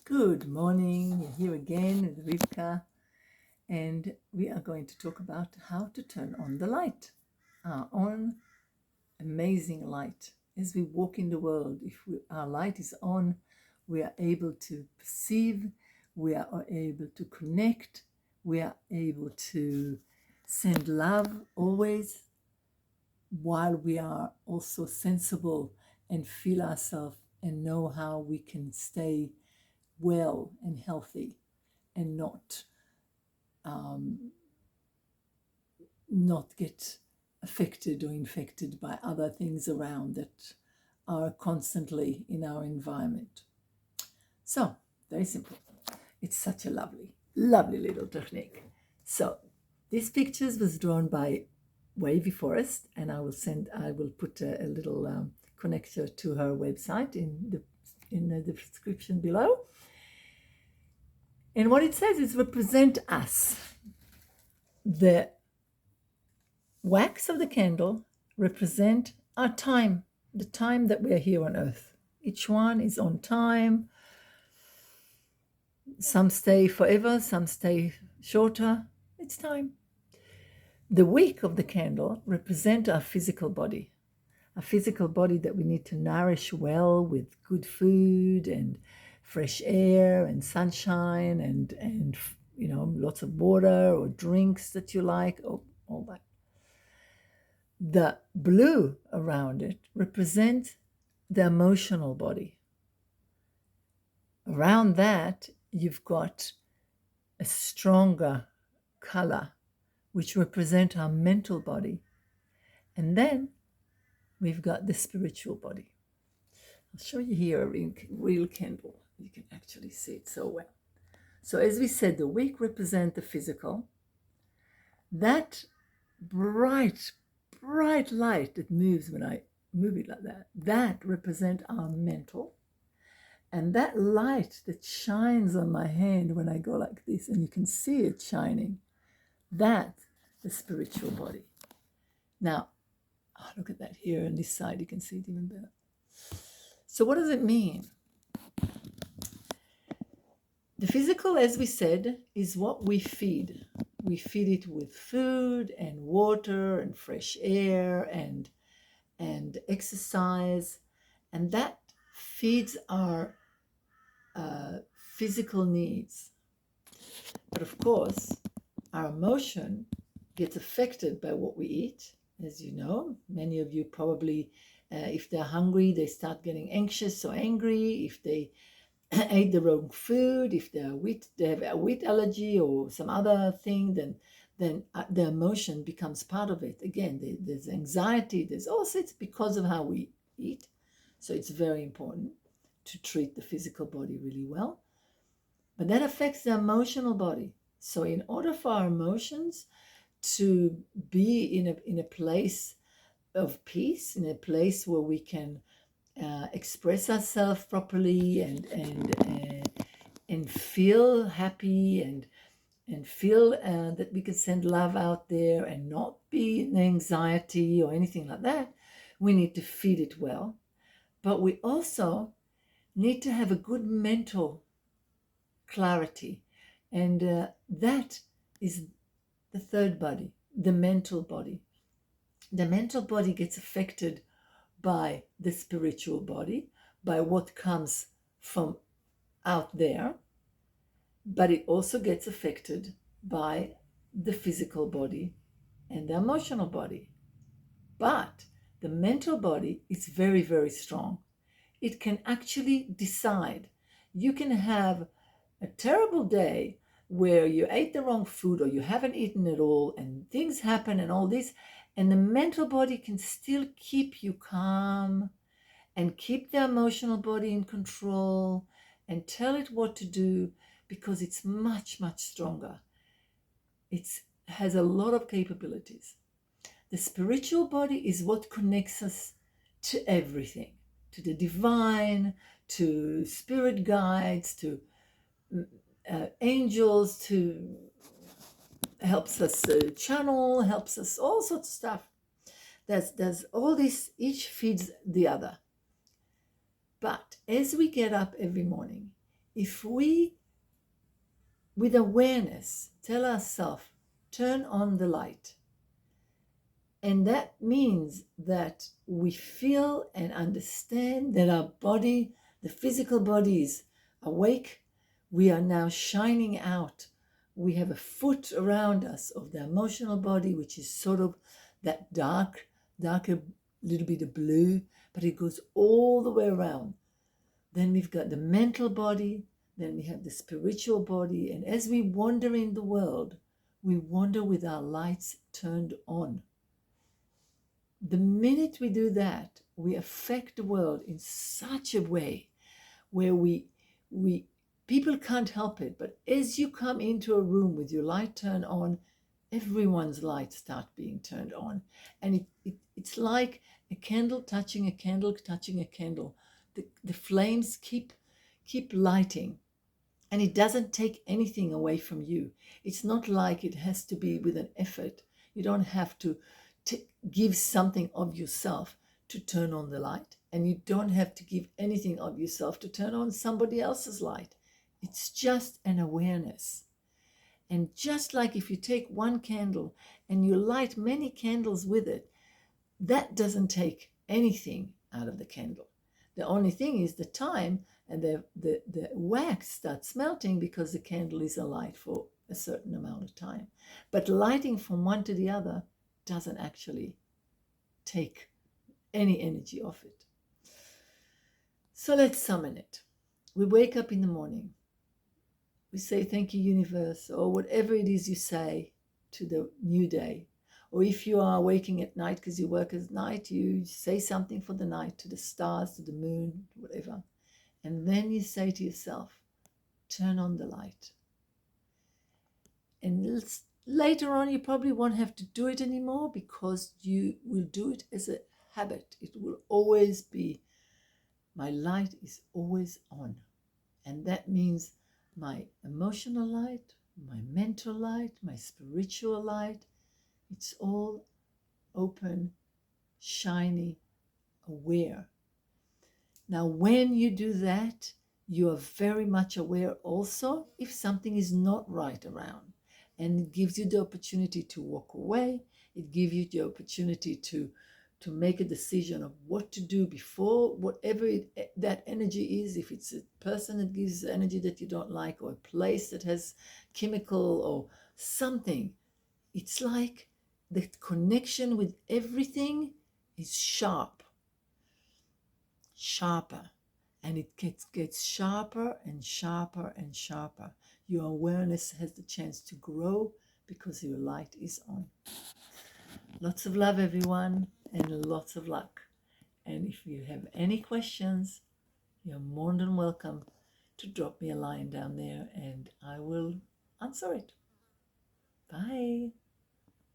Good morning, you're here again with Rivka, and we are going to talk about how to turn on the light, our own amazing light. As we walk in the world, if our light is on, we are able to perceive, we are able to connect, we are able to send love always, while we are also sensible and feel ourselves and know how we can stay well and healthy and not get affected or infected by other things around that are constantly in our environment. So, very simple. It's such a lovely little technique. So, these pictures was drawn by Wavy Forest, and I will put a little connector to her website in the description below. And what it says is represent us. The wax of the candle represent our time, the time that we are here on earth. Each one is on time. Some stay forever, some stay shorter. It's time. The wick of the candle represent our physical body, that we need to nourish well with good food and fresh air and sunshine and lots of water or drinks that you like, all that. The blue around it represents the emotional body. Around that, you've got a stronger color, which represent our mental body. And then we've got the spiritual body. I'll show you here a real candle. You can actually see it so well. So as we said, the wick represents the physical. That bright light that moves when I move it like that represents our mental. And that light that shines on my hand when I go like this, and you can see it shining, that's the spiritual body. Now, look at that here on this side, you can see it even better. So what does it mean? The physical, as we said, is what we feed. We feed it with food and water and fresh air and exercise, and that feeds our physical needs. But of course, our emotion gets affected by what we eat. As you know, many of you probably, if they're hungry, they start getting anxious or angry. If they ate the wrong food, if they have a wheat allergy or some other thing, then the emotion becomes part of it. Again, there's anxiety, there's also, it's because of how we eat. So it's very important to treat the physical body really well. But that affects the emotional body. So in order for our emotions to be in a place of peace, in a place where we can express ourselves properly and feel happy and feel that we can send love out there and not be in anxiety or anything like that, we need to feed it well. But we also need to have a good mental clarity. And that is the third body, the mental body. The mental body gets affected by the spiritual body, by what comes from out there, but it also gets affected by the physical body and the emotional body. But the mental body is very, very strong. It can actually decide. You can have a terrible day where you ate the wrong food or you haven't eaten at all and things happen and all this, and the mental body can still keep you calm and keep the emotional body in control and tell it what to do, because it's much, much stronger. It has a lot of capabilities. The spiritual body is what connects us to everything, to the divine, to spirit guides, to angels, to helps us channel, helps us all sorts of stuff. There's all this, each feeds the other. But as we get up every morning, if we, with awareness, tell ourselves, turn on the light, and that means that we feel and understand that our body, the physical body, is awake. We are now shining out. We have a foot around us of the emotional body, which is sort of that darker little bit of blue, but it goes all the way around. Then we've got the mental body, then we have the spiritual body. And as we wander in the world, we wander with our lights turned on. The minute we do that, we affect the world in such a way where we people can't help it. But as you come into a room with your light turned on, everyone's lights start being turned on. And it's like a candle touching a candle touching a candle. The flames keep lighting, and it doesn't take anything away from you. It's not like it has to be with an effort. You don't have to give something of yourself to turn on the light, and you don't have to give anything of yourself to turn on somebody else's light. It's just an awareness. And just like if you take one candle and you light many candles with it, that doesn't take anything out of the candle. The only thing is the time, and the wax starts melting because the candle is alight for a certain amount of time. But lighting from one to the other doesn't actually take any energy off it. So let's summon it. We wake up in the morning. We say, thank you, universe, or whatever it is you say to the new day. Or if you are waking at night because you work at night, you say something for the night, to the stars, to the moon, whatever. And then you say to yourself, turn on the light. And later on, you probably won't have to do it anymore because you will do it as a habit. It will always be, my light is always on. And that means my emotional light, my mental light, my spiritual light, it's all open, shiny, aware. Now, when you do that, you are very much aware also if something is not right around. And it gives you the opportunity to walk away. It gives you the opportunity to make a decision of what to do before whatever that energy is. If it's a person that gives energy that you don't like, or a place that has chemical or something, it's like the connection with everything is sharper, and it gets sharper and sharper and sharper. Your awareness has the chance to grow because your light is on. Lots of love, everyone, and lots of luck. And if you have any questions, you're more than welcome to drop me a line down there and I will answer it. Bye.